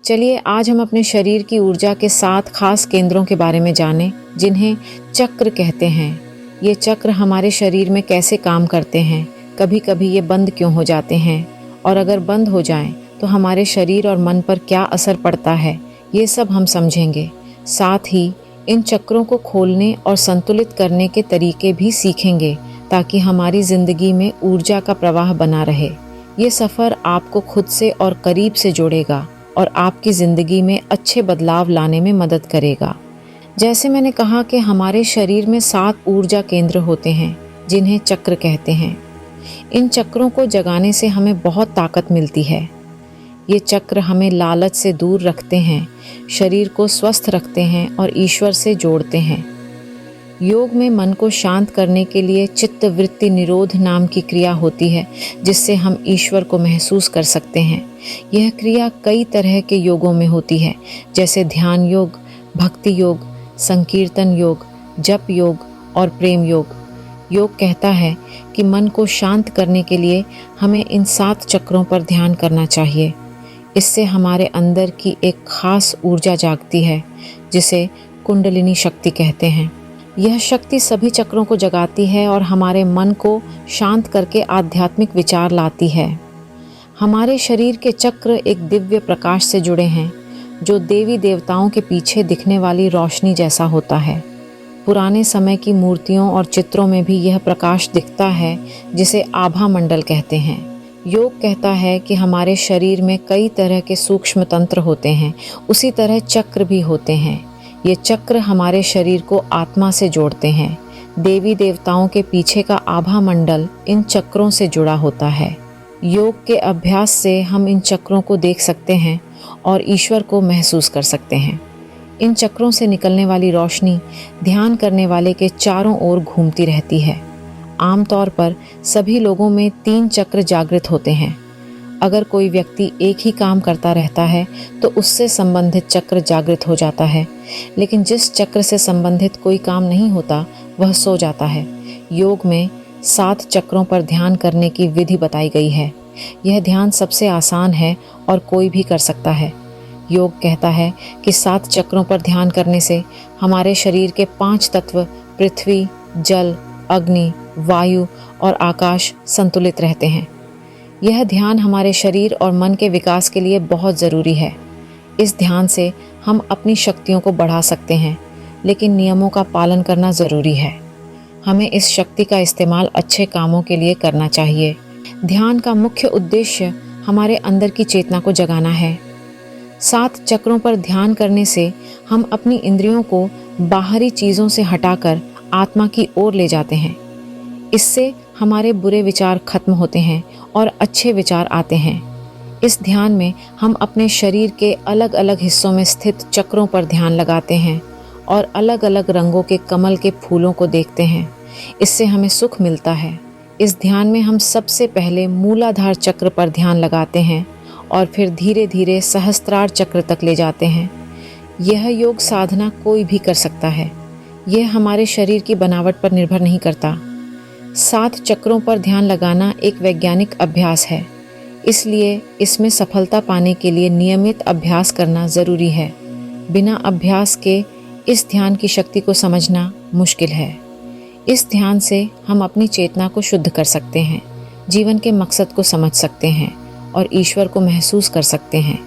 चलिए आज हम अपने शरीर की ऊर्जा के 7 खास केंद्रों के बारे में जानें, जिन्हें चक्र कहते हैं। ये चक्र हमारे शरीर में कैसे काम करते हैं, कभी कभी ये बंद क्यों हो जाते हैं, और अगर बंद हो जाएं तो हमारे शरीर और मन पर क्या असर पड़ता है, ये सब हम समझेंगे। साथ ही इन चक्रों को खोलने और संतुलित करने के तरीके भी सीखेंगे, ताकि हमारी ज़िंदगी में ऊर्जा का प्रवाह बना रहे। ये सफ़र आपको खुद से और करीब से जोड़ेगा और आपकी ज़िंदगी में अच्छे बदलाव लाने में मदद करेगा। जैसे मैंने कहा कि हमारे शरीर में 7 ऊर्जा केंद्र होते हैं, जिन्हें चक्र कहते हैं। इन चक्रों को जगाने से हमें बहुत ताकत मिलती है। ये चक्र हमें लालच से दूर रखते हैं, शरीर को स्वस्थ रखते हैं और ईश्वर से जोड़ते हैं। योग में मन को शांत करने के लिए चित्त वृत्ति निरोध नाम की क्रिया होती है, जिससे हम ईश्वर को महसूस कर सकते हैं। यह क्रिया कई तरह के योगों में होती है, जैसे ध्यान योग, भक्ति योग, संकीर्तन योग, जप योग और प्रेम योग। योग कहता है कि मन को शांत करने के लिए हमें इन 7 चक्रों पर ध्यान करना चाहिए। इससे हमारे अंदर की एक खास ऊर्जा जागती है, जिसे कुंडलिनी शक्ति कहते हैं। यह शक्ति सभी चक्रों को जगाती है और हमारे मन को शांत करके आध्यात्मिक विचार लाती है। हमारे शरीर के चक्र एक दिव्य प्रकाश से जुड़े हैं, जो देवी देवताओं के पीछे दिखने वाली रोशनी जैसा होता है। पुराने समय की मूर्तियों और चित्रों में भी यह प्रकाश दिखता है, जिसे आभा मंडल कहते हैं। योग कहता है कि हमारे शरीर में कई तरह के सूक्ष्म तंत्र होते हैं, उसी तरह चक्र भी होते हैं। ये चक्र हमारे शरीर को आत्मा से जोड़ते हैं। देवी देवताओं के पीछे का आभा मंडल इन चक्रों से जुड़ा होता है। योग के अभ्यास से हम इन चक्रों को देख सकते हैं और ईश्वर को महसूस कर सकते हैं। इन चक्रों से निकलने वाली रोशनी ध्यान करने वाले के चारों ओर घूमती रहती है। आमतौर पर सभी लोगों में 3 चक्र जागृत होते हैं। अगर कोई व्यक्ति एक ही काम करता रहता है तो उससे संबंधित चक्र जागृत हो जाता है, लेकिन जिस चक्र से संबंधित कोई काम नहीं होता वह सो जाता है। योग में 7 चक्रों पर ध्यान करने की विधि बताई गई है। यह ध्यान सबसे आसान है और कोई भी कर सकता है। योग कहता है कि 7 चक्रों पर ध्यान करने से हमारे शरीर के 5 तत्व पृथ्वी, जल, अग्नि, वायु और आकाश संतुलित रहते हैं। यह ध्यान हमारे शरीर और मन के विकास के लिए बहुत ज़रूरी है। इस ध्यान से हम अपनी शक्तियों को बढ़ा सकते हैं, लेकिन नियमों का पालन करना ज़रूरी है। हमें इस शक्ति का इस्तेमाल अच्छे कामों के लिए करना चाहिए। ध्यान का मुख्य उद्देश्य हमारे अंदर की चेतना को जगाना है। 7 चक्रों पर ध्यान करने से हम अपनी इंद्रियों को बाहरी चीज़ों से हटाकर आत्मा की ओर ले जाते हैं। इससे हमारे बुरे विचार खत्म होते हैं और अच्छे विचार आते हैं। इस ध्यान में हम अपने शरीर के अलग अलग हिस्सों में स्थित चक्रों पर ध्यान लगाते हैं और अलग अलग रंगों के कमल के फूलों को देखते हैं। इससे हमें सुख मिलता है। इस ध्यान में हम सबसे पहले मूलाधार चक्र पर ध्यान लगाते हैं और फिर धीरे धीरे सहस्त्रार चक्र तक ले जाते हैं। यह योग साधना कोई भी कर सकता है। यह हमारे शरीर की बनावट पर निर्भर नहीं करता। 7 चक्रों पर ध्यान लगाना एक वैज्ञानिक अभ्यास है, इसलिए इसमें सफलता पाने के लिए नियमित अभ्यास करना ज़रूरी है। बिना अभ्यास के इस ध्यान की शक्ति को समझना मुश्किल है। इस ध्यान से हम अपनी चेतना को शुद्ध कर सकते हैं, जीवन के मकसद को समझ सकते हैं और ईश्वर को महसूस कर सकते हैं।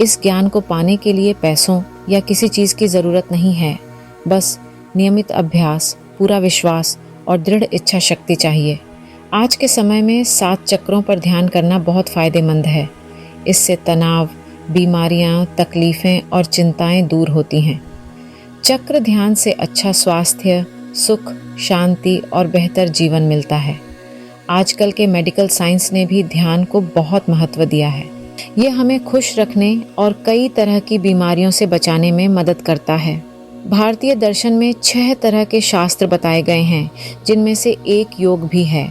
इस ज्ञान को पाने के लिए पैसों या किसी चीज़ की ज़रूरत नहीं है, बस नियमित अभ्यास, पूरा विश्वास और दृढ़ इच्छा शक्ति चाहिए। आज के समय में 7 चक्रों पर ध्यान करना बहुत फ़ायदेमंद है। इससे तनाव, बीमारियां, तकलीफ़ें और चिंताएं दूर होती हैं। चक्र ध्यान से अच्छा स्वास्थ्य, सुख, शांति और बेहतर जीवन मिलता है। आजकल के मेडिकल साइंस ने भी ध्यान को बहुत महत्व दिया है। ये हमें खुश रखने और कई तरह की बीमारियों से बचाने में मदद करता है। भारतीय दर्शन में 6 तरह के शास्त्र बताए गए हैं, जिनमें से एक योग भी है।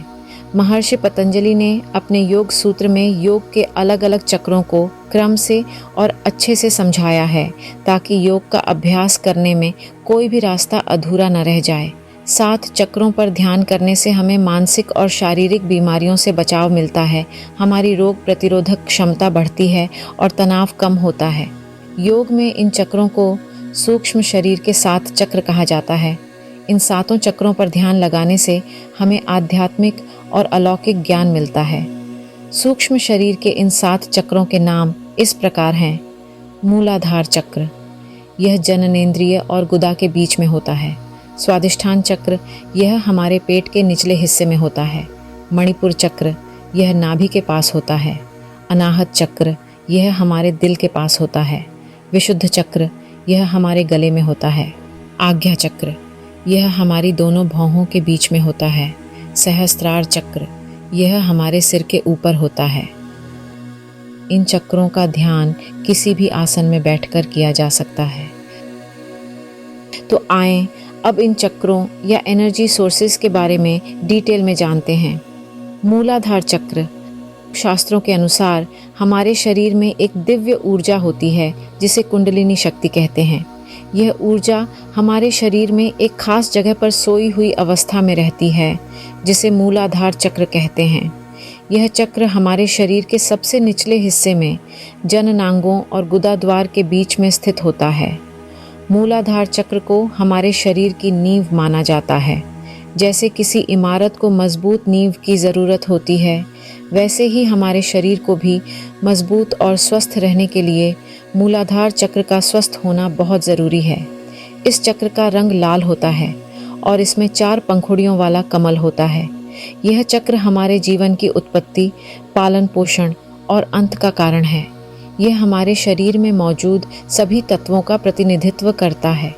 महर्षि पतंजलि ने अपने योग सूत्र में योग के अलग अलग चक्रों को क्रम से और अच्छे से समझाया है, ताकि योग का अभ्यास करने में कोई भी रास्ता अधूरा न रह जाए। 7 चक्रों पर ध्यान करने से हमें मानसिक और शारीरिक बीमारियों से बचाव मिलता है। हमारी रोग प्रतिरोधक क्षमता बढ़ती है और तनाव कम होता है। योग में इन चक्रों को सूक्ष्म शरीर के 7 चक्र कहा जाता है। इन 7 चक्रों पर ध्यान लगाने से हमें आध्यात्मिक और अलौकिक ज्ञान मिलता है। सूक्ष्म शरीर के इन 7 चक्रों के नाम इस प्रकार हैं। मूलाधार चक्र, यह जननेंद्रिय और गुदा के बीच में होता है। स्वादिष्ठान चक्र, यह हमारे पेट के निचले हिस्से में होता है। मणिपुर चक्र, यह नाभि के पास होता है। अनाहत चक्र, यह हमारे दिल के पास होता है। विशुद्ध चक्र, यह हमारे गले में होता है। आज्ञा चक्र, यह हमारी दोनों भौहों के बीच में होता है। सहस्त्रार चक्र, यह हमारे सिर के ऊपर होता है। इन चक्रों का ध्यान किसी भी आसन में बैठकर किया जा सकता है। तो आएं अब इन चक्रों या एनर्जी सोर्सेज के बारे में डिटेल में जानते हैं। मूलाधार चक्र, शास्त्रों के अनुसार हमारे शरीर में एक दिव्य ऊर्जा होती है जिसे कुंडलिनी शक्ति कहते हैं। यह ऊर्जा हमारे शरीर में एक खास जगह पर सोई हुई अवस्था में रहती है जिसे मूलाधार चक्र कहते हैं। यह चक्र हमारे शरीर के सबसे निचले हिस्से में जननांगों और गुदाद्वार के बीच में स्थित होता है। मूलाधार चक्र को हमारे शरीर की नींव माना जाता है। जैसे किसी इमारत को मजबूत नींव की ज़रूरत होती है, वैसे ही हमारे शरीर को भी मजबूत और स्वस्थ रहने के लिए मूलाधार चक्र का स्वस्थ होना बहुत ज़रूरी है। इस चक्र का रंग लाल होता है और इसमें 4 पंखुड़ियों वाला कमल होता है। यह चक्र हमारे जीवन की उत्पत्ति, पालन पोषण और अंत का कारण है। यह हमारे शरीर में मौजूद सभी तत्वों का प्रतिनिधित्व करता है।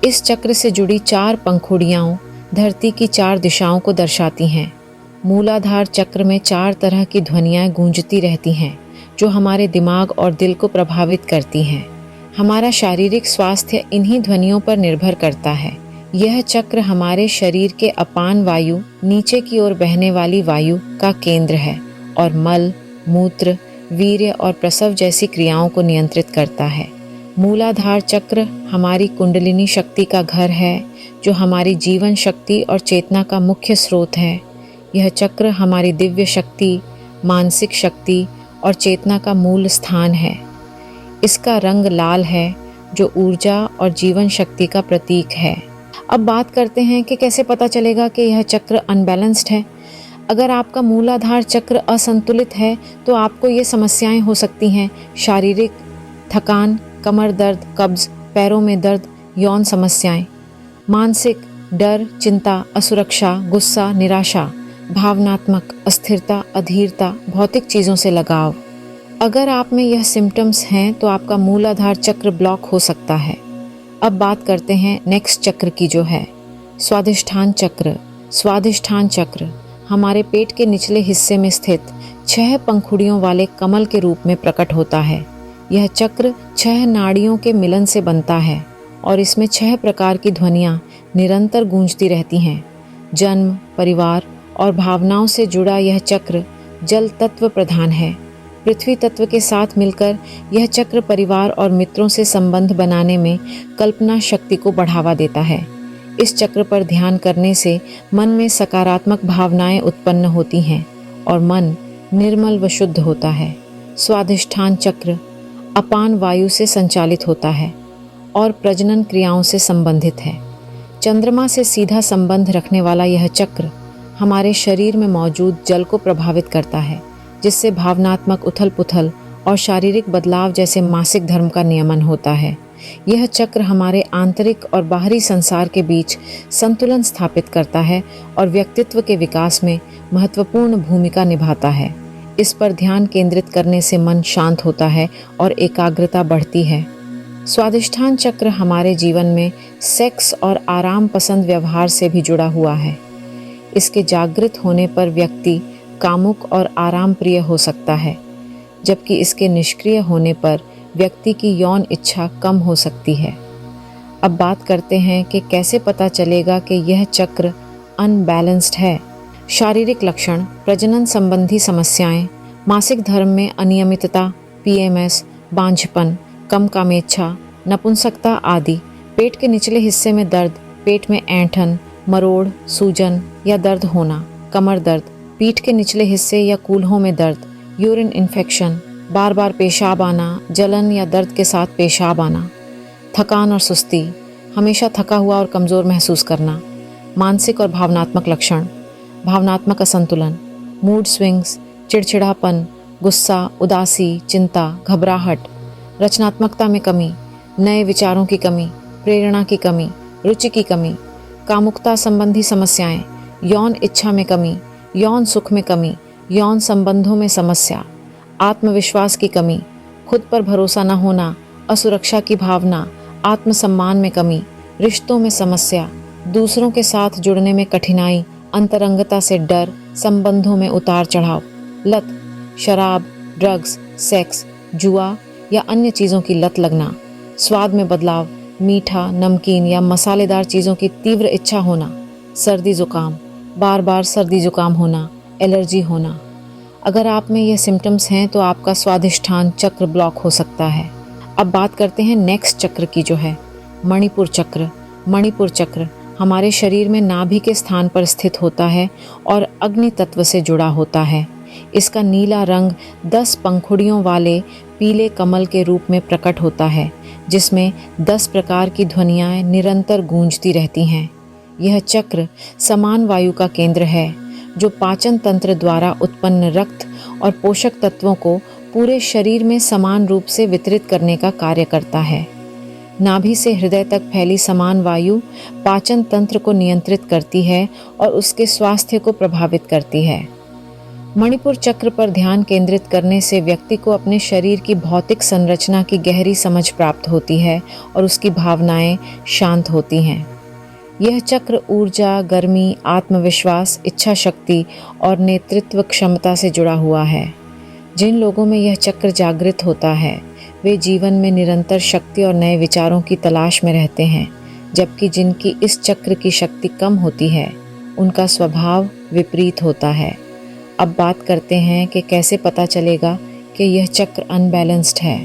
इस चक्र से जुड़ी 4 पंखुड़ियाँ धरती की 4 दिशाओं को दर्शाती हैं। मूलाधार चक्र में 4 तरह की ध्वनियाँ गूंजती रहती हैं जो हमारे दिमाग और दिल को प्रभावित करती हैं। हमारा शारीरिक स्वास्थ्य इन्हीं ध्वनियों पर निर्भर करता है। यह चक्र हमारे शरीर के अपान वायु, नीचे की ओर बहने वाली वायु का केंद्र है और मल, मूत्र, वीर्य और प्रसव जैसी क्रियाओं को नियंत्रित करता है। मूलाधार चक्र हमारी कुंडलिनी शक्ति का घर है जो हमारी जीवन शक्ति और चेतना का मुख्य स्रोत है। यह चक्र हमारी दिव्य शक्ति, मानसिक शक्ति और चेतना का मूल स्थान है। इसका रंग लाल है जो ऊर्जा और जीवन शक्ति का प्रतीक है। अब बात करते हैं कि कैसे पता चलेगा कि यह चक्र अनबैलेंस्ड है। अगर आपका मूलाधार चक्र असंतुलित है तो आपको ये समस्याएं हो सकती हैं: शारीरिक थकान, कमर दर्द, कब्ज, पैरों में दर्द, यौन समस्याएं। मानसिक डर, चिंता, असुरक्षा, गुस्सा, निराशा, भावनात्मक अस्थिरता, अधीरता, भौतिक चीज़ों से लगाव। अगर आप में यह सिम्टम्स हैं तो आपका मूलाधार चक्र ब्लॉक हो सकता है। अब बात करते हैं नेक्स्ट चक्र की, जो है स्वादिष्ठान चक्र। स्वादिष्ठान चक्र हमारे पेट के निचले हिस्से में स्थित 6 पंखुड़ियों वाले कमल के रूप में प्रकट होता है। यह चक्र 6 नाड़ियों के मिलन से बनता है और इसमें 6 प्रकार की ध्वनियाँ निरंतर गूंजती रहती हैं। जन्म, परिवार और भावनाओं से जुड़ा यह चक्र जल तत्व प्रधान है। पृथ्वी तत्व के साथ मिलकर यह चक्र परिवार और मित्रों से संबंध बनाने में कल्पना शक्ति को बढ़ावा देता है। इस चक्र पर ध्यान करने से मन में सकारात्मक भावनाएं उत्पन्न होती हैं और मन निर्मल व शुद्ध होता है। स्वादिष्ठान चक्र अपान वायु से संचालित होता है और प्रजनन क्रियाओं से संबंधित है। चंद्रमा से सीधा संबंध रखने वाला यह चक्र हमारे शरीर में मौजूद जल को प्रभावित करता है, जिससे भावनात्मक उथल पुथल और शारीरिक बदलाव जैसे मासिक धर्म का नियमन होता है। यह चक्र हमारे आंतरिक और बाहरी संसार के बीच संतुलन स्थापित करता है और व्यक्तित्व के विकास में महत्वपूर्ण भूमिका निभाता है। इस पर ध्यान केंद्रित करने से मन शांत होता है और एकाग्रता बढ़ती है। स्वादिष्ठान चक्र हमारे जीवन में सेक्स और आराम पसंद व्यवहार से भी जुड़ा हुआ है। इसके जागृत होने पर व्यक्ति कामुक और आराम प्रिय हो सकता है, जबकि इसके निष्क्रिय होने पर व्यक्ति की यौन इच्छा कम हो सकती है। अब बात करते हैं कि कैसे पता चलेगा कि यह चक्र अनबैलेंस्ड है। शारीरिक लक्षण: प्रजनन संबंधी समस्याएं, मासिक धर्म में अनियमितता, PMS, बांझपन, कम कामेच्छा, नपुंसकता आदि। पेट के निचले हिस्से में दर्द, पेट में ऐंठन, मरोड़, सूजन या दर्द होना, कमर दर्द, पीठ के निचले हिस्से या कूल्हों में दर्द, यूरिन इन्फेक्शन, बार बार पेशाब आना, जलन या दर्द के साथ पेशाब आना, थकान और सुस्ती, हमेशा थका हुआ और कमज़ोर महसूस करना। मानसिक और भावनात्मक लक्षण, भावनात्मक असंतुलन, मूड स्विंग्स, चिड़चिड़ापन, गुस्सा, उदासी, चिंता, घबराहट, रचनात्मकता में कमी, नए विचारों की कमी, प्रेरणा की कमी, रुचि की कमी, कामुकता संबंधी समस्याएं, यौन इच्छा में कमी, यौन सुख में कमी, यौन संबंधों में समस्या, आत्मविश्वास की कमी, खुद पर भरोसा न होना, असुरक्षा की भावना, आत्मसम्मान में कमी, रिश्तों में समस्या, दूसरों के साथ जुड़ने में कठिनाई, अंतरंगता से डर, संबंधों में उतार चढ़ाव, लत, शराब, ड्रग्स, सेक्स, जुआ या अन्य चीज़ों की लत लगना, स्वाद में बदलाव, मीठा, नमकीन या मसालेदार चीज़ों की तीव्र इच्छा होना, सर्दी जुकाम, बार बार सर्दी जुकाम होना, एलर्जी होना। अगर आप में ये सिम्टम्स हैं तो आपका स्वादिष्ठान चक्र ब्लॉक हो सकता है। अब बात करते हैं नेक्स्ट चक्र की, जो है मणिपुर चक्र। मणिपुर चक्र हमारे शरीर में नाभि के स्थान पर स्थित होता है और अग्नि तत्व से जुड़ा होता है। इसका नीला रंग 10 पंखुड़ियों वाले पीले कमल के रूप में प्रकट होता है, जिसमें 10 प्रकार की ध्वनियाँ निरंतर गूंजती रहती हैं। यह चक्र समान वायु का केंद्र है, जो पाचन तंत्र द्वारा उत्पन्न रक्त और पोषक तत्वों को पूरे शरीर में समान रूप से वितरित करने का कार्य करता है। नाभि से हृदय तक फैली समान वायु पाचन तंत्र को नियंत्रित करती है और उसके स्वास्थ्य को प्रभावित करती है। मणिपुर चक्र पर ध्यान केंद्रित करने से व्यक्ति को अपने शरीर की भौतिक संरचना की गहरी समझ प्राप्त होती है और उसकी भावनाएं शांत होती हैं। यह चक्र ऊर्जा, गर्मी, आत्मविश्वास, इच्छा शक्ति और नेतृत्व क्षमता से जुड़ा हुआ है। जिन लोगों में यह चक्र जागृत होता है वे जीवन में निरंतर शक्ति और नए विचारों की तलाश में रहते हैं, जबकि जिनकी इस चक्र की शक्ति कम होती है उनका स्वभाव विपरीत होता है। अब बात करते हैं कि कैसे पता चलेगा कि यह चक्र अनबैलेंस्ड है।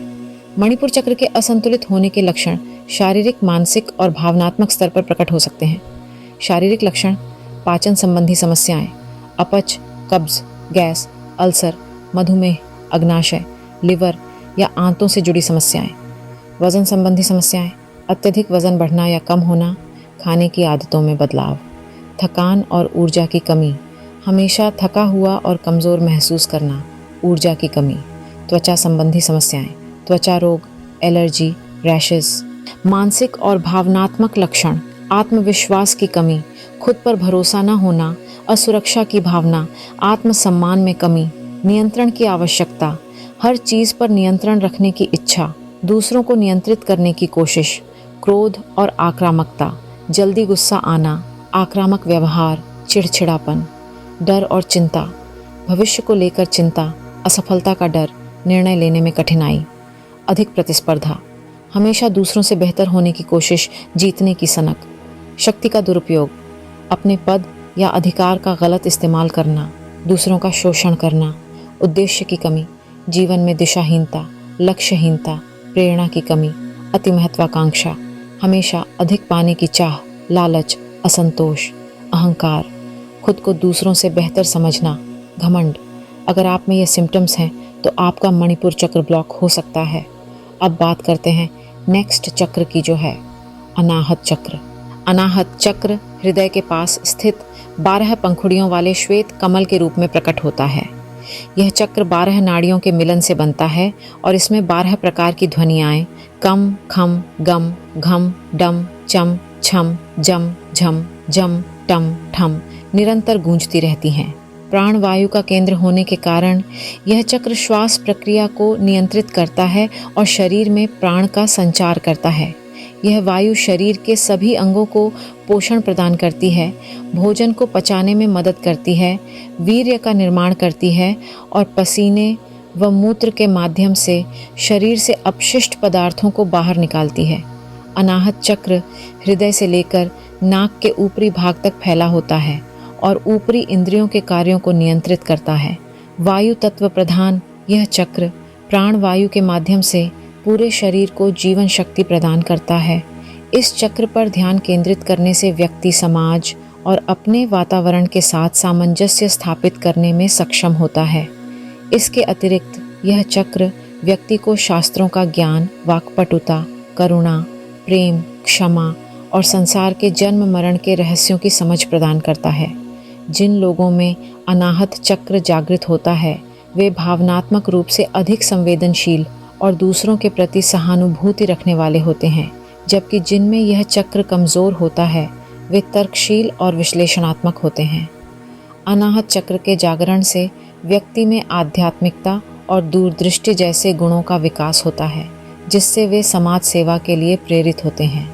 मणिपुर चक्र के असंतुलित होने के लक्षण शारीरिक, मानसिक और भावनात्मक स्तर पर प्रकट हो सकते हैं। शारीरिक लक्षण: पाचन संबंधी समस्याएं, अपच, कब्ज, गैस, अल्सर, मधुमेह, अग्नाशय, लिवर या आंतों से जुड़ी समस्याएं। वजन संबंधी समस्याएं: अत्यधिक वजन बढ़ना या कम होना, खाने की आदतों में बदलाव, थकान और ऊर्जा की कमी, हमेशा थका हुआ और कमज़ोर महसूस करना, ऊर्जा की कमी। त्वचा संबंधी समस्याएं: त्वचा रोग, एलर्जी, रैशेस। मानसिक और भावनात्मक लक्षण: आत्मविश्वास की कमी, खुद पर भरोसा न होना, असुरक्षा की भावना, आत्मसम्मान में कमी, नियंत्रण की आवश्यकता, हर चीज़ पर नियंत्रण रखने की इच्छा, दूसरों को नियंत्रित करने की कोशिश, क्रोध और आक्रामकता, जल्दी गुस्सा आना, आक्रामक व्यवहार, चिड़चिड़ापन। डर और चिंता: भविष्य को लेकर चिंता, असफलता का डर, निर्णय लेने में कठिनाई। अधिक प्रतिस्पर्धा: हमेशा दूसरों से बेहतर होने की कोशिश, जीतने की सनक। शक्ति का दुरुपयोग: अपने पद या अधिकार का गलत इस्तेमाल करना, दूसरों का शोषण करना। उद्देश्य की कमी, जीवन में दिशाहीनता, लक्ष्यहीनता, प्रेरणा की कमी, अति महत्वाकांक्षा, हमेशा अधिक पाने की चाह, लालच, असंतोष, अहंकार, खुद को दूसरों से बेहतर समझना, घमंड। अगर आप में ये सिम्टम्स हैं तो आपका मणिपुर चक्र ब्लॉक हो सकता है। अब बात करते हैं नेक्स्ट चक्र की, जो है अनाहत चक्र। अनाहत चक्र हृदय के पास स्थित 12 पंखुड़ियों वाले श्वेत कमल के रूप में प्रकट होता है। यह चक्र 12 नाड़ियों के मिलन से बनता है और इसमें 12 प्रकार की ध्वनियाएं कम, खम, गम, घम, डम, चम, छम, जम, झम, जम, टम, ठम निरंतर गूंजती रहती हैं। प्राणवायु का केंद्र होने के कारण यह चक्र श्वास प्रक्रिया को नियंत्रित करता है और शरीर में प्राण का संचार करता है। यह वायु शरीर के सभी अंगों को पोषण प्रदान करती है, भोजन को पचाने में मदद करती है, वीर्य का निर्माण करती है और पसीने व मूत्र के माध्यम से शरीर से अपशिष्ट पदार्थों को बाहर निकालती है। अनाहत चक्र हृदय से लेकर नाक के ऊपरी भाग तक फैला होता है और ऊपरी इंद्रियों के कार्यों को नियंत्रित करता है। वायु तत्व प्रधान यह चक्र प्राण वायु के माध्यम से पूरे शरीर को जीवन शक्ति प्रदान करता है। इस चक्र पर ध्यान केंद्रित करने से व्यक्ति समाज और अपने वातावरण के साथ सामंजस्य स्थापित करने में सक्षम होता है। इसके अतिरिक्त यह चक्र व्यक्ति को शास्त्रों का ज्ञान, वाक्पटुता, करुणा, प्रेम, क्षमा और संसार के जन्म मरण के रहस्यों की समझ प्रदान करता है। जिन लोगों में अनाहत चक्र जागृत होता है वे भावनात्मक रूप से अधिक संवेदनशील और दूसरों के प्रति सहानुभूति रखने वाले होते हैं, जबकि जिनमें यह चक्र कमज़ोर होता है वे तर्कशील और विश्लेषणात्मक होते हैं। अनाहत चक्र के जागरण से व्यक्ति में आध्यात्मिकता और दूरदृष्टि जैसे गुणों का विकास होता है, जिससे वे समाज सेवा के लिए प्रेरित होते हैं।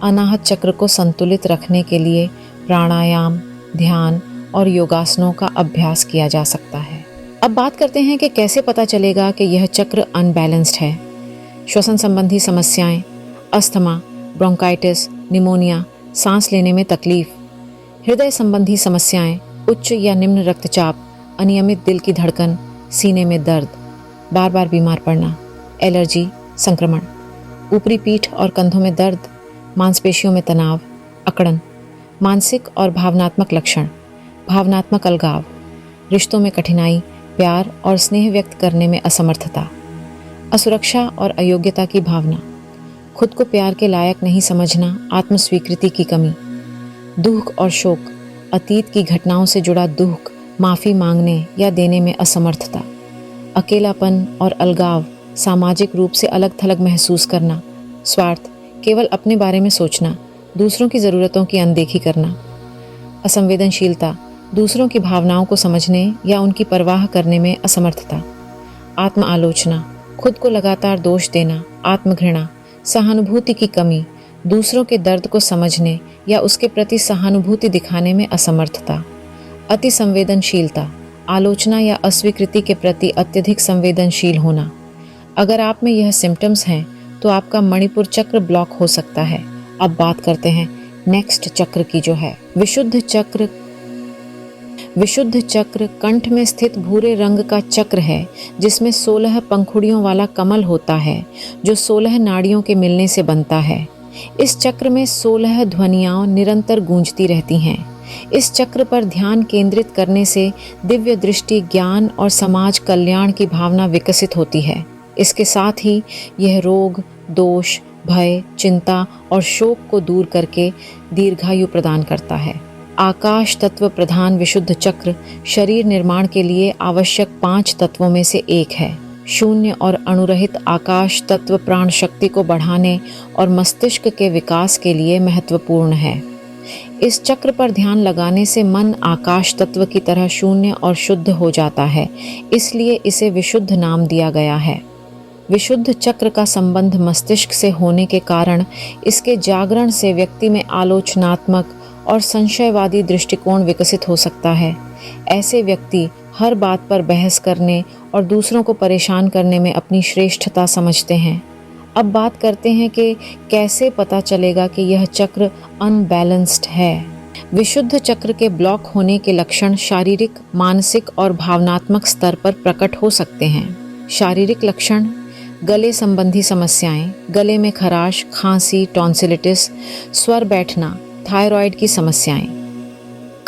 अनाहत चक्र को संतुलित रखने के लिए प्राणायाम, ध्यान और योगासनों का अभ्यास किया जा सकता है। अब बात करते हैं कि कैसे पता चलेगा कि यह चक्र अनबैलेंस्ड है। श्वसन संबंधी समस्याएं, अस्थमा, ब्रोंकाइटिस, निमोनिया, सांस लेने में तकलीफ, हृदय संबंधी समस्याएं, उच्च या निम्न रक्तचाप, अनियमित दिल की धड़कन, सीने में दर्द, बार बार बीमार पड़ना, एलर्जी, संक्रमण, ऊपरी पीठ और कंधों में दर्द, मांसपेशियों में तनाव, अकड़न, मानसिक और भावनात्मक लक्षण, भावनात्मक अलगाव, रिश्तों में कठिनाई, प्यार और स्नेह व्यक्त करने में असमर्थता, असुरक्षा और अयोग्यता की भावना, खुद को प्यार के लायक नहीं समझना, आत्मस्वीकृति की कमी, दुख और शोक, अतीत की घटनाओं से जुड़ा दुख, माफ़ी मांगने या देने में असमर्थता, अकेलापन और अलगाव, सामाजिक रूप से अलग थलग महसूस करना, स्वार्थ, केवल अपने बारे में सोचना, दूसरों की ज़रूरतों की अनदेखी करना, असंवेदनशीलता, दूसरों की भावनाओं को समझने या उनकी परवाह करने में असमर्थता, आत्म आलोचना, खुद को लगातार दोष देना, आत्मघृणा, सहानुभूति की कमी, दूसरों के दर्द को समझने या उसके प्रति सहानुभूति दिखाने में असमर्थता, अति संवेदनशीलता, आलोचना या अस्वीकृति के प्रति अत्यधिक संवेदनशील होना। अगर आप में यह सिम्टम्स हैं तो आपका मणिपुर चक्र ब्लॉक हो सकता है। अब बात करते हैं नेक्स्ट चक्र की, जो है विशुद्ध चक्र। विशुद्ध चक्र कंठ में स्थित भूरे रंग का चक्र है, जिसमें 16 पंखुड़ियों वाला कमल होता है, जो 16 नाड़ियों के मिलने से बनता है। इस चक्र में 16 ध्वनियाँ निरंतर गूंजती रहती हैं। इस चक्र पर ध्यान केंद्रित करने से दिव्य दृष्टि, ज्ञान और समाज कल्याण की भावना विकसित होती है। इसके साथ ही यह रोग, दोष, भय, चिंता और शोक को दूर करके दीर्घायु प्रदान करता है। आकाश तत्व प्रधान विशुद्ध चक्र शरीर निर्माण के लिए आवश्यक 5 तत्वों में से एक है। शून्य और अणुरहित आकाश तत्व प्राण शक्ति को बढ़ाने और मस्तिष्क के विकास के लिए महत्वपूर्ण है। इस चक्र पर ध्यान लगाने से मन आकाश तत्व की तरह शून्य और शुद्ध हो जाता है, इसलिए इसे विशुद्ध नाम दिया गया है। विशुद्ध चक्र का संबंध मस्तिष्क से होने के कारण इसके जागरण से व्यक्ति में आलोचनात्मक और संशयवादी दृष्टिकोण विकसित हो सकता है। ऐसे व्यक्ति हर बात पर बहस करने और दूसरों को परेशान करने में अपनी श्रेष्ठता समझते हैं। अब बात करते हैं कि कैसे पता चलेगा कि यह चक्र अनबैलेंस्ड है। विशुद्ध चक्र के ब्लॉक होने के लक्षण शारीरिक, मानसिक और भावनात्मक स्तर पर प्रकट हो सकते हैं। शारीरिक लक्षण: गले संबंधी समस्याएं, गले में खराश, खांसी, टॉन्सिलिटिस, स्वर बैठना, थायराइड की समस्याएं।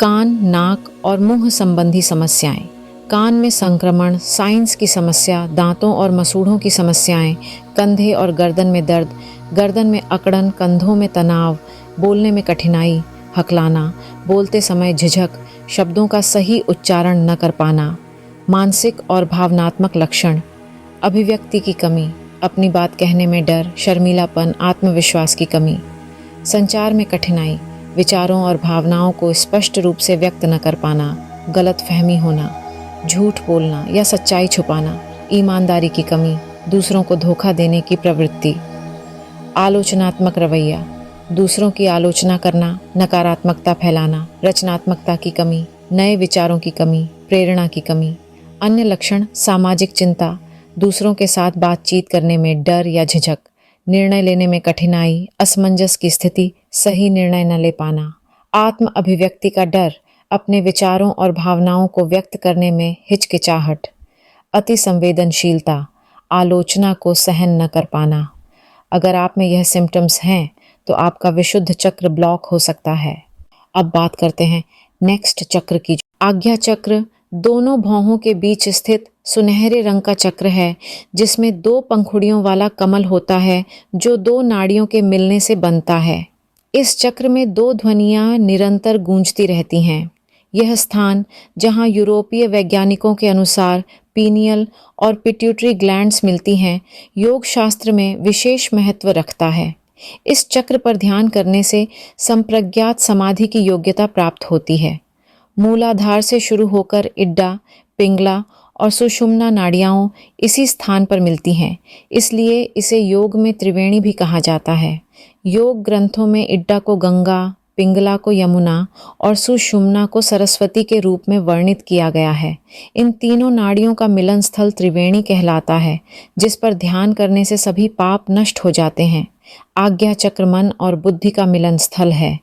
कान, नाक और मुंह संबंधी समस्याएं, कान में संक्रमण, साइनस की समस्या, दांतों और मसूड़ों की समस्याएं, कंधे और गर्दन में दर्द, गर्दन में अकड़न, कंधों में तनाव, बोलने में कठिनाई, हकलाना, बोलते समय झिझक, शब्दों का सही उच्चारण न कर पाना। मानसिक और भावनात्मक लक्षण: अभिव्यक्ति की कमी, अपनी बात कहने में डर, शर्मीलापन, आत्मविश्वास की कमी। संचार में कठिनाई, विचारों और भावनाओं को स्पष्ट रूप से व्यक्त न कर पाना, गलतफहमी होना, झूठ बोलना या सच्चाई छुपाना, ईमानदारी की कमी, दूसरों को धोखा देने की प्रवृत्ति। आलोचनात्मक रवैया, दूसरों की आलोचना करना, नकारात्मकता फैलाना, रचनात्मकता की कमी, नए विचारों की कमी, प्रेरणा की कमी। अन्य लक्षण: सामाजिक चिंता, दूसरों के साथ बातचीत करने में डर या झिझक, निर्णय लेने में कठिनाई, असमंजस की स्थिति, सही निर्णय न ले पाना। आत्म अभिव्यक्ति का डर, अपने विचारों और भावनाओं को व्यक्त करने में हिचकिचाहट। अति संवेदनशीलता, आलोचना को सहन न कर पाना। अगर आप में यह सिम्टम्स हैं तो आपका विशुद्ध चक्र ब्लॉक हो सकता है। अब बात करते हैं नेक्स्ट चक्र की। आज्ञा चक्र दोनों भौहों के बीच स्थित सुनहरे रंग का चक्र है, जिसमें 2 पंखुड़ियों वाला कमल होता है जो 2 नाड़ियों के मिलने से बनता है। इस चक्र में 2 ध्वनियाँ निरंतर गूंजती रहती हैं। यह स्थान, जहाँ यूरोपीय वैज्ञानिकों के अनुसार पीनियल और पिट्यूटरी ग्लैंड्स मिलती हैं, योग शास्त्र में विशेष महत्व रखता है। इस चक्र पर ध्यान करने से संप्रज्ञात समाधि की योग्यता प्राप्त होती है। मूलाधार से शुरू होकर इड्डा, पिंगला और सुषुम्ना नाड़ियाँ इसी स्थान पर मिलती हैं, इसलिए इसे योग में त्रिवेणी भी कहा जाता है। योग ग्रंथों में इड्डा को गंगा, पिंगला को यमुना और सुषुम्ना को सरस्वती के रूप में वर्णित किया गया है। इन तीनों नाड़ियों का मिलन स्थल त्रिवेणी कहलाता है, जिस पर ध्यान करने से सभी पाप नष्ट हो जाते हैं। आज्ञा चक्र मन और बुद्धि का मिलन स्थल है।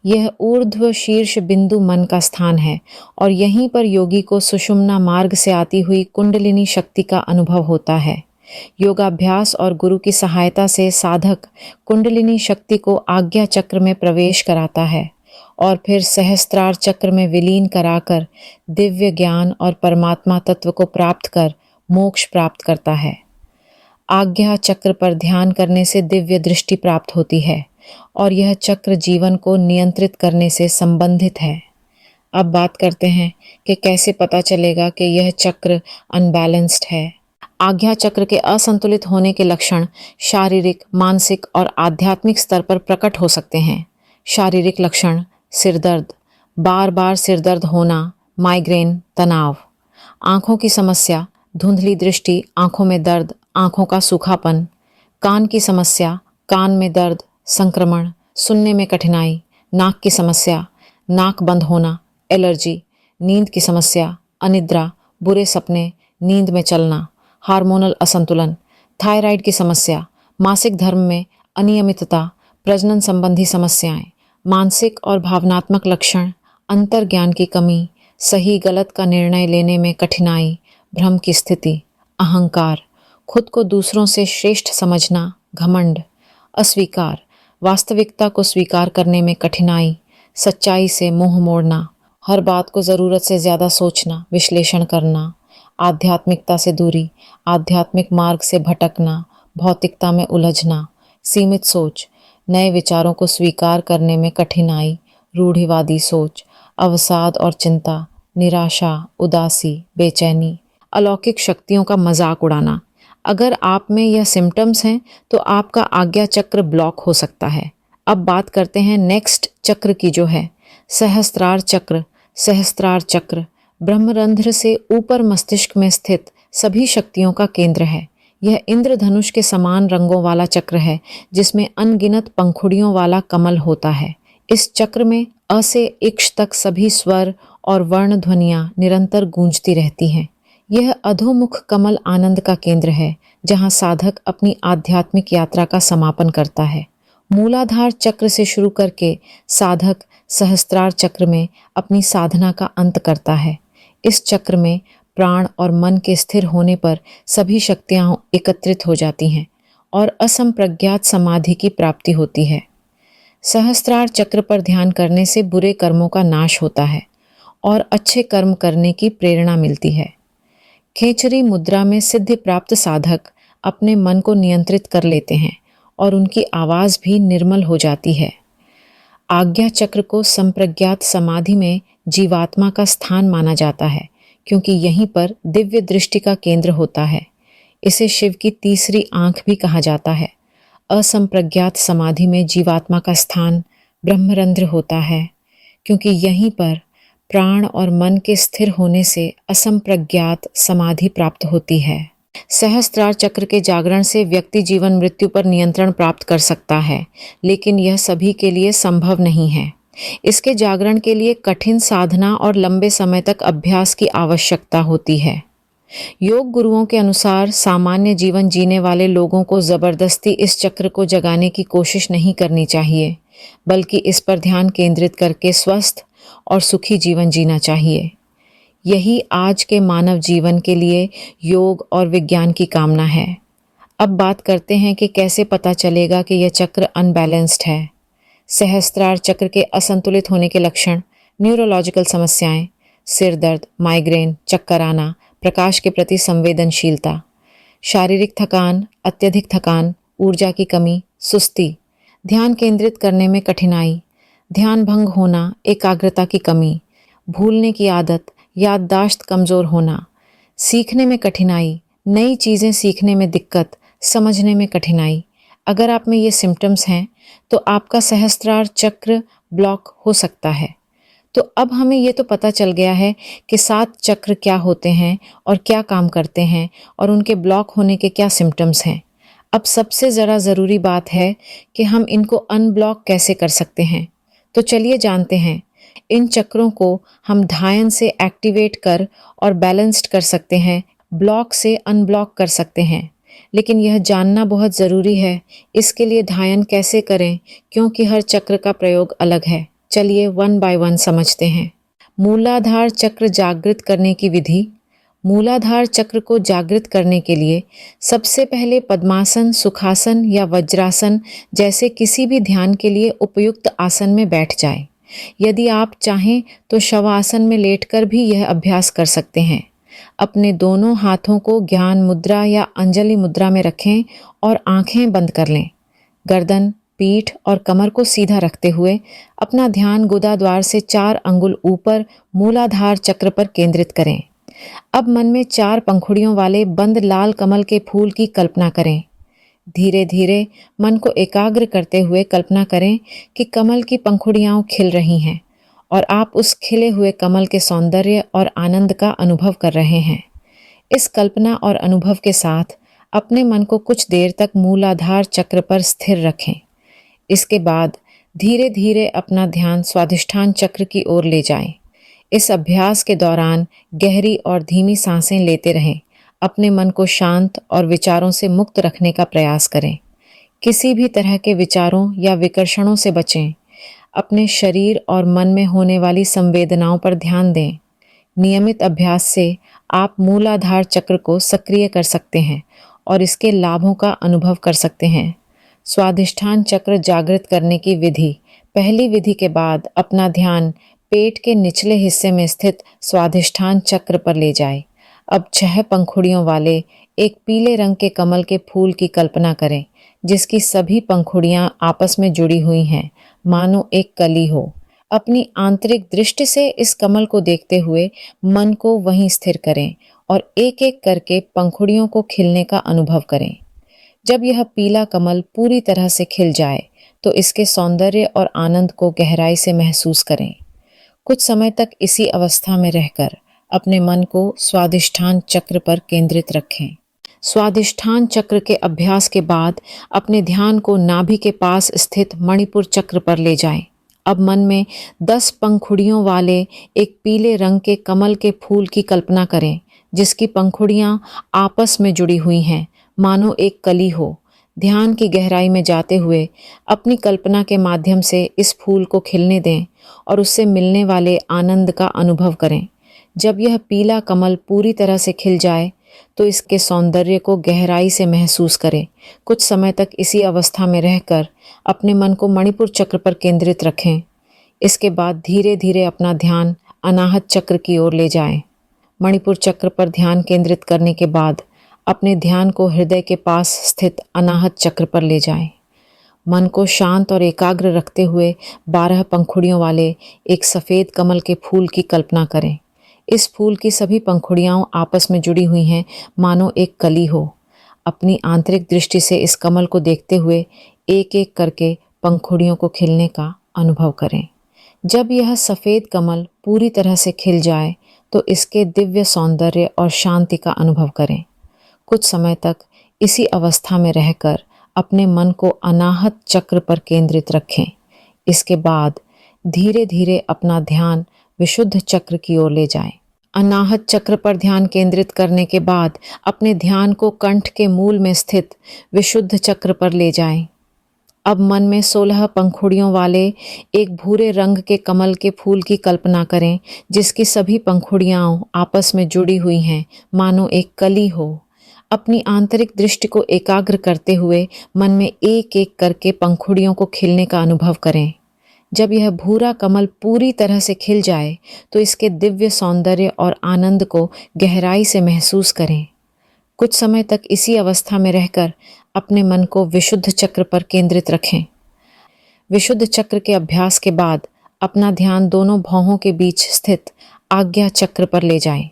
यह ऊर्ध्व शीर्ष बिंदु मन का स्थान है और यहीं पर योगी को सुषुम्ना मार्ग से आती हुई कुंडलिनी शक्ति का अनुभव होता है। योगाभ्यास और गुरु की सहायता से साधक कुंडलिनी शक्ति को आज्ञा चक्र में प्रवेश कराता है और फिर सहस्त्रार चक्र में विलीन कराकर दिव्य ज्ञान और परमात्मा तत्व को प्राप्त कर मोक्ष प्राप्त करता है। आज्ञा चक्र पर ध्यान करने से दिव्य दृष्टि प्राप्त होती है और यह चक्र जीवन को नियंत्रित करने से संबंधित है। अब बात करते हैं कि कैसे पता चलेगा कि यह चक्र अनबैलेंस्ड है। आज्ञा चक्र के असंतुलित होने के लक्षण शारीरिक, मानसिक और आध्यात्मिक स्तर पर प्रकट हो सकते हैं। शारीरिक लक्षण: सिरदर्द, बार बार सिरदर्द होना, माइग्रेन, तनाव। आँखों की समस्या: धुंधली दृष्टि, आँखों में दर्द, आँखों का सूखापन। कान की समस्या: कान में दर्द, संक्रमण, सुनने में कठिनाई। नाक की समस्या: नाक बंद होना, एलर्जी। नींद की समस्या: अनिद्रा, बुरे सपने, नींद में चलना। हार्मोनल असंतुलन। थायराइड की समस्या, मासिक धर्म में अनियमितता, प्रजनन संबंधी समस्याएं। मानसिक और भावनात्मक लक्षण: अंतर्ज्ञान की कमी, सही गलत का निर्णय लेने में कठिनाई, भ्रम की स्थिति। अहंकार: खुद को दूसरों से श्रेष्ठ समझना, घमंड। अस्वीकार: वास्तविकता को स्वीकार करने में कठिनाई, सच्चाई से मुंह मोड़ना, हर बात को ज़रूरत से ज़्यादा सोचना, विश्लेषण करना। आध्यात्मिकता से दूरी, आध्यात्मिक मार्ग से भटकना, भौतिकता में उलझना। सीमित सोच: नए विचारों को स्वीकार करने में कठिनाई, रूढ़िवादी सोच, अवसाद और चिंता, निराशा, उदासी, बेचैनी। अलौकिक शक्तियों का मजाक उड़ाना: अगर आप में यह सिम्टम्स हैं तो आपका आज्ञा चक्र ब्लॉक हो सकता है। अब बात करते हैं नेक्स्ट चक्र की, जो है सहस्त्रार चक्र। सहस्त्रार चक्र ब्रह्मरंध्र से ऊपर मस्तिष्क में स्थित सभी शक्तियों का केंद्र है। यह इंद्रधनुष के समान रंगों वाला चक्र है, जिसमें अनगिनत पंखुड़ियों वाला कमल होता है। इस चक्र में अ से इक्ष तक सभी स्वर और वर्ण ध्वनियाँ निरंतर गूंजती रहती हैं। यह अधोमुख कमल आनंद का केंद्र है, जहाँ साधक अपनी आध्यात्मिक यात्रा का समापन करता है। मूलाधार चक्र से शुरू करके साधक सहस्त्रार चक्र में अपनी साधना का अंत करता है। इस चक्र में प्राण और मन के स्थिर होने पर सभी शक्तियाँ एकत्रित हो जाती हैं और असंप्रज्ञात समाधि की प्राप्ति होती है। सहस्त्रार चक्र पर ध्यान करने से बुरे कर्मों का नाश होता है और अच्छे कर्म करने की प्रेरणा मिलती है। खेचरी मुद्रा में सिद्धि प्राप्त साधक अपने मन को नियंत्रित कर लेते हैं और उनकी आवाज़ भी निर्मल हो जाती है। आज्ञा चक्र को संप्रज्ञात समाधि में जीवात्मा का स्थान माना जाता है, क्योंकि यहीं पर दिव्य दृष्टि का केंद्र होता है। इसे शिव की तीसरी आंख भी कहा जाता है। असंप्रज्ञात समाधि में जीवात्मा का स्थान ब्रह्मरंध्र होता है, क्योंकि यहीं पर प्राण और मन के स्थिर होने से असंप्रज्ञात समाधि प्राप्त होती है। सहस्त्रार चक्र के जागरण से व्यक्ति जीवन मृत्यु पर नियंत्रण प्राप्त कर सकता है, लेकिन यह सभी के लिए संभव नहीं है। इसके जागरण के लिए कठिन साधना और लंबे समय तक अभ्यास की आवश्यकता होती है। योग गुरुओं के अनुसार सामान्य जीवन जीने वाले लोगों को जबरदस्ती इस चक्र को जगाने की कोशिश नहीं करनी चाहिए, बल्कि इस पर ध्यान केंद्रित करके स्वस्थ और सुखी जीवन जीना चाहिए। यही आज के मानव जीवन के लिए योग और विज्ञान की कामना है। अब बात करते हैं कि कैसे पता चलेगा कि यह चक्र अनबैलेंस्ड है। सहस्त्रार चक्र के असंतुलित होने के लक्षण: न्यूरोलॉजिकल समस्याएं, सिर दर्द, माइग्रेन, चक्कर आना, प्रकाश के प्रति संवेदनशीलता, शारीरिक थकान, अत्यधिक थकान, ऊर्जा की कमी, सुस्ती, ध्यान केंद्रित करने में कठिनाई, ध्यान भंग होना, एकाग्रता की कमी, भूलने की आदत, याददाश्त कमज़ोर होना, सीखने में कठिनाई, नई चीज़ें सीखने में दिक्कत, समझने में कठिनाई। अगर आप में ये सिम्टम्स हैं तो आपका सहस्त्रार चक्र ब्लॉक हो सकता है। तो अब हमें ये तो पता चल गया है कि 7 चक्र क्या होते हैं और क्या काम करते हैं और उनके ब्लॉक होने के क्या सिम्टम्स हैं। अब सबसे ज़रा ज़रूरी बात है कि हम इनको अनब्लॉक कैसे कर सकते हैं। तो चलिए जानते हैं। इन चक्रों को हम ध्यान से एक्टिवेट कर और बैलेंस्ड कर सकते हैं, ब्लॉक से अनब्लॉक कर सकते हैं। लेकिन यह जानना बहुत ज़रूरी है इसके लिए ध्यान कैसे करें, क्योंकि हर चक्र का प्रयोग अलग है। चलिए वन बाय वन समझते हैं। मूलाधार चक्र जागृत करने की विधि। मूलाधार चक्र को जागृत करने के लिए सबसे पहले पद्मासन, सुखासन या वज्रासन जैसे किसी भी ध्यान के लिए उपयुक्त आसन में बैठ जाएं। यदि आप चाहें तो शवासन में लेटकर भी यह अभ्यास कर सकते हैं। अपने दोनों हाथों को ज्ञान मुद्रा या अंजलि मुद्रा में रखें और आंखें बंद कर लें। गर्दन, पीठ और कमर को सीधा रखते हुए अपना ध्यान गुदाद्वार से 4 अंगुल ऊपर मूलाधार चक्र पर केंद्रित करें। अब मन में 4 पंखुड़ियों वाले बंद लाल कमल के फूल की कल्पना करें। धीरे धीरे मन को एकाग्र करते हुए कल्पना करें कि कमल की पंखुड़ियां खिल रही हैं और आप उस खिले हुए कमल के सौंदर्य और आनंद का अनुभव कर रहे हैं। इस कल्पना और अनुभव के साथ अपने मन को कुछ देर तक मूलाधार चक्र पर स्थिर रखें। इसके बाद धीरे धीरे अपना ध्यान स्वादिष्ठान चक्र की ओर ले जाएं। इस अभ्यास के दौरान गहरी और धीमी सांसें लेते रहें। अपने मन को शांत और विचारों से मुक्त रखने का प्रयास करें। किसी भी तरह के विचारों या विकर्षणों से बचें। अपने शरीर और मन में होने वाली संवेदनाओं पर ध्यान दें। नियमित अभ्यास से आप मूलाधार चक्र को सक्रिय कर सकते हैं और इसके लाभों का अनुभव कर सकते हैं। स्वादिष्ठान चक्र जागृत करने की विधि। पहली विधि के बाद अपना ध्यान पेट के निचले हिस्से में स्थित स्वादिष्ठान चक्र पर ले जाएं। अब 6 पंखुड़ियों वाले एक पीले रंग के कमल के फूल की कल्पना करें, जिसकी सभी पंखुड़ियां आपस में जुड़ी हुई हैं, मानो एक कली हो। अपनी आंतरिक दृष्टि से इस कमल को देखते हुए मन को वहीं स्थिर करें और एक एक करके पंखुड़ियों को खिलने का अनुभव करें। जब यह पीला कमल पूरी तरह से खिल जाए तो इसके सौंदर्य और आनंद को गहराई से महसूस करें। कुछ समय तक इसी अवस्था में रहकर अपने मन को स्वादिष्ठान चक्र पर केंद्रित रखें। स्वादिष्ठान चक्र के अभ्यास के बाद अपने ध्यान को नाभि के पास स्थित मणिपुर चक्र पर ले जाएं। अब मन में 10 पंखुड़ियों वाले एक पीले रंग के कमल के फूल की कल्पना करें, जिसकी पंखुड़ियां आपस में जुड़ी हुई हैं, मानो एक कली हो। ध्यान की गहराई में जाते हुए अपनी कल्पना के माध्यम से इस फूल को खिलने दें और उससे मिलने वाले आनंद का अनुभव करें। जब यह पीला कमल पूरी तरह से खिल जाए तो इसके सौंदर्य को गहराई से महसूस करें। कुछ समय तक इसी अवस्था में रहकर अपने मन को मणिपुर चक्र पर केंद्रित रखें। इसके बाद धीरे धीरे अपना ध्यान अनाहत चक्र की ओर ले जाएं। मणिपुर चक्र पर ध्यान केंद्रित करने के बाद अपने ध्यान को हृदय के पास स्थित अनाहत चक्र पर ले जाएं। मन को शांत और एकाग्र रखते हुए 12 पंखुड़ियों वाले एक सफ़ेद कमल के फूल की कल्पना करें। इस फूल की सभी पंखुड़ियां आपस में जुड़ी हुई हैं, मानो एक कली हो। अपनी आंतरिक दृष्टि से इस कमल को देखते हुए एक एक करके पंखुड़ियों को खिलने का अनुभव करें। जब यह सफ़ेद कमल पूरी तरह से खिल जाए तो इसके दिव्य सौंदर्य और शांति का अनुभव करें। कुछ समय तक इसी अवस्था में रहकर अपने मन को अनाहत चक्र पर केंद्रित रखें। इसके बाद धीरे धीरे अपना ध्यान विशुद्ध चक्र की ओर ले जाएं। अनाहत चक्र पर ध्यान केंद्रित करने के बाद अपने ध्यान को कंठ के मूल में स्थित विशुद्ध चक्र पर ले जाएं। अब मन में 16 पंखुड़ियों वाले एक भूरे रंग के कमल के फूल की कल्पना करें, जिसकी सभी पंखुड़ियां आपस में जुड़ी हुई हैं, मानो एक कली हो। अपनी आंतरिक दृष्टि को एकाग्र करते हुए मन में एक एक करके पंखुड़ियों को खिलने का अनुभव करें। जब यह भूरा कमल पूरी तरह से खिल जाए तो इसके दिव्य सौंदर्य और आनंद को गहराई से महसूस करें। कुछ समय तक इसी अवस्था में रहकर अपने मन को विशुद्ध चक्र पर केंद्रित रखें। विशुद्ध चक्र के अभ्यास के बाद अपना ध्यान दोनों भौहों के बीच स्थित आज्ञा चक्र पर ले जाएं।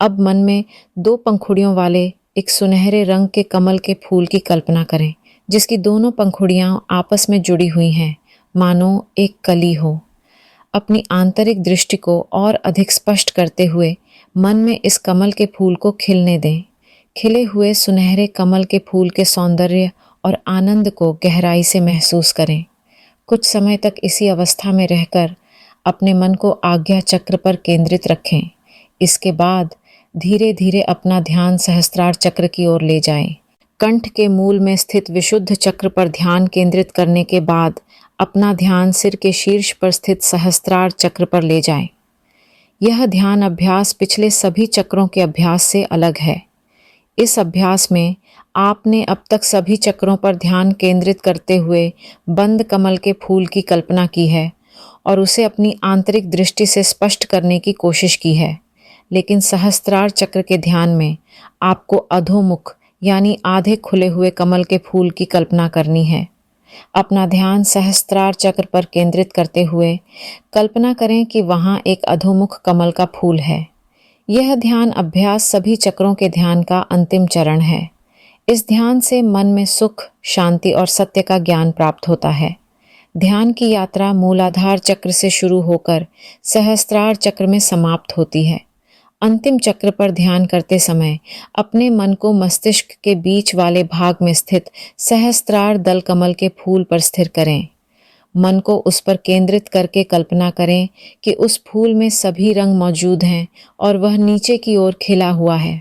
अब मन में 2 पंखुड़ियों वाले एक सुनहरे रंग के कमल के फूल की कल्पना करें, जिसकी दोनों पंखुड़ियां आपस में जुड़ी हुई हैं, मानो एक कली हो। अपनी आंतरिक दृष्टि को और अधिक स्पष्ट करते हुए मन में इस कमल के फूल को खिलने दें। खिले हुए सुनहरे कमल के फूल के सौंदर्य और आनंद को गहराई से महसूस करें। कुछ समय तक इसी अवस्था में रहकर अपने मन को आज्ञा चक्र पर केंद्रित रखें। इसके बाद धीरे धीरे अपना ध्यान सहस्त्रार चक्र की ओर ले जाएं। कंठ के मूल में स्थित विशुद्ध चक्र पर ध्यान केंद्रित करने के बाद अपना ध्यान सिर के शीर्ष पर स्थित सहस्त्रार चक्र पर ले जाएं। यह ध्यान अभ्यास पिछले सभी चक्रों के अभ्यास से अलग है। इस अभ्यास में आपने अब तक सभी चक्रों पर ध्यान केंद्रित करते हुए बंद कमल के फूल की कल्पना की है और उसे अपनी आंतरिक दृष्टि से स्पष्ट करने की कोशिश की है। लेकिन सहस्त्रार चक्र के ध्यान में आपको अधोमुख यानी आधे खुले हुए कमल के फूल की कल्पना करनी है। अपना ध्यान सहस्त्रार चक्र पर केंद्रित करते हुए कल्पना करें कि वहाँ एक अधोमुख कमल का फूल है। यह ध्यान अभ्यास सभी चक्रों के ध्यान का अंतिम चरण है। इस ध्यान से मन में सुख, शांति और सत्य का ज्ञान प्राप्त होता है। ध्यान की यात्रा मूलाधार चक्र से शुरू होकर सहस्त्रार चक्र में समाप्त होती है। अंतिम चक्र पर ध्यान करते समय अपने मन को मस्तिष्क के बीच वाले भाग में स्थित सहस्त्रार दल कमल के फूल पर स्थिर करें। मन को उस पर केंद्रित करके कल्पना करें कि उस फूल में सभी रंग मौजूद हैं और वह नीचे की ओर खिला हुआ है।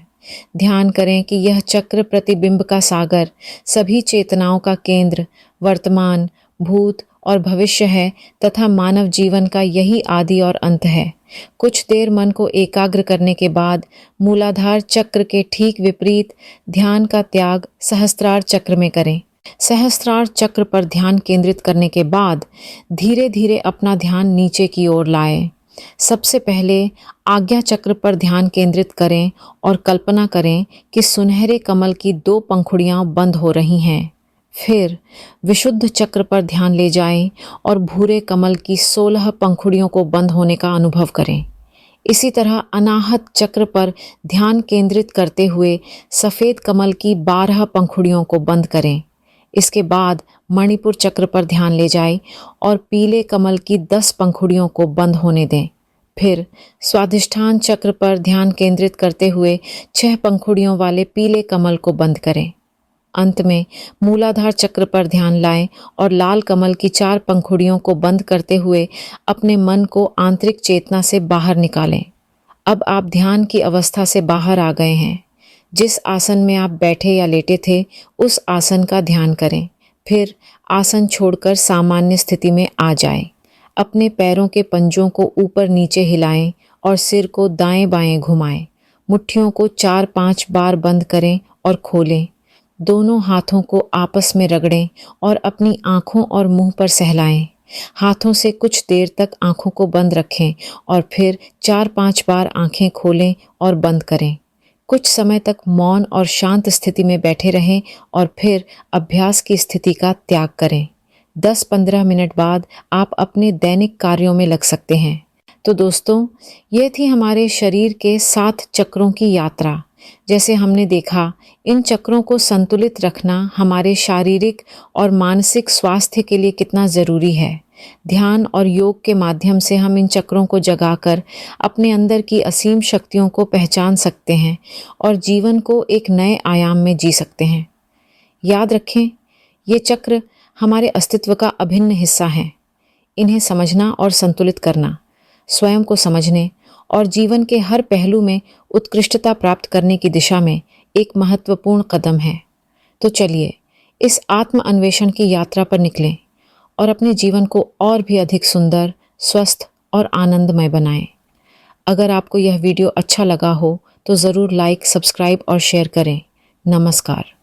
ध्यान करें कि यह चक्र प्रतिबिंब का सागर, सभी चेतनाओं का केंद्र, वर्तमान, भूत और भविष्य है तथा मानव जीवन का यही आदि और अंत है। कुछ देर मन को एकाग्र करने के बाद मूलाधार चक्र के ठीक विपरीत ध्यान का त्याग सहस्त्रार चक्र में करें। सहस्त्रार चक्र पर ध्यान केंद्रित करने के बाद धीरे धीरे अपना ध्यान नीचे की ओर लाएं। सबसे पहले आज्ञा चक्र पर ध्यान केंद्रित करें और कल्पना करें कि सुनहरे कमल की 2 पंखुड़ियां बंद हो रही हैं। फिर विशुद्ध चक्र पर ध्यान ले जाएं और भूरे कमल की 16 पंखुड़ियों को बंद होने का अनुभव करें। इसी तरह अनाहत चक्र पर ध्यान केंद्रित करते हुए सफ़ेद कमल की 12 पंखुड़ियों को बंद करें। इसके बाद मणिपुर चक्र पर ध्यान ले जाएं और पीले कमल की 10 पंखुड़ियों को बंद होने दें। फिर स्वाधिष्ठान चक्र पर ध्यान केंद्रित करते हुए 6 पंखुड़ियों वाले पीले कमल को बंद करें। अंत में मूलाधार चक्र पर ध्यान लाएं और लाल कमल की 4 पंखुड़ियों को बंद करते हुए अपने मन को आंतरिक चेतना से बाहर निकालें। अब आप ध्यान की अवस्था से बाहर आ गए हैं। जिस आसन में आप बैठे या लेटे थे उस आसन का ध्यान करें। फिर आसन छोड़कर सामान्य स्थिति में आ जाएं। अपने पैरों के पंजों को ऊपर नीचे हिलाएं और सिर को दाएं बाएं घुमाएं। मुट्ठियों को 4-5 बार बंद करें और खोलें। दोनों हाथों को आपस में रगड़ें और अपनी आँखों और मुंह पर सहलाएं। हाथों से कुछ देर तक आँखों को बंद रखें और फिर 4-5 बार आँखें खोलें और बंद करें। कुछ समय तक मौन और शांत स्थिति में बैठे रहें और फिर अभ्यास की स्थिति का त्याग करें। 10-15 मिनट बाद आप अपने दैनिक कार्यों में लग सकते हैं। तो दोस्तों, ये थी हमारे शरीर के 7 चक्रों की यात्रा। जैसे हमने देखा, इन चक्रों को संतुलित रखना हमारे शारीरिक और मानसिक स्वास्थ्य के लिए कितना ज़रूरी है। ध्यान और योग के माध्यम से हम इन चक्रों को जगाकर अपने अंदर की असीम शक्तियों को पहचान सकते हैं और जीवन को एक नए आयाम में जी सकते हैं। याद रखें, ये चक्र हमारे अस्तित्व का अभिन्न हिस्सा हैं। इन्हें समझना और संतुलित करना स्वयं को समझने और जीवन के हर पहलू में उत्कृष्टता प्राप्त करने की दिशा में एक महत्वपूर्ण कदम है। तो चलिए इस आत्म अन्वेषण की यात्रा पर निकलें और अपने जीवन को और भी अधिक सुंदर, स्वस्थ और आनंदमय बनाएं। अगर आपको यह वीडियो अच्छा लगा हो तो ज़रूर लाइक, सब्सक्राइब और शेयर करें। नमस्कार।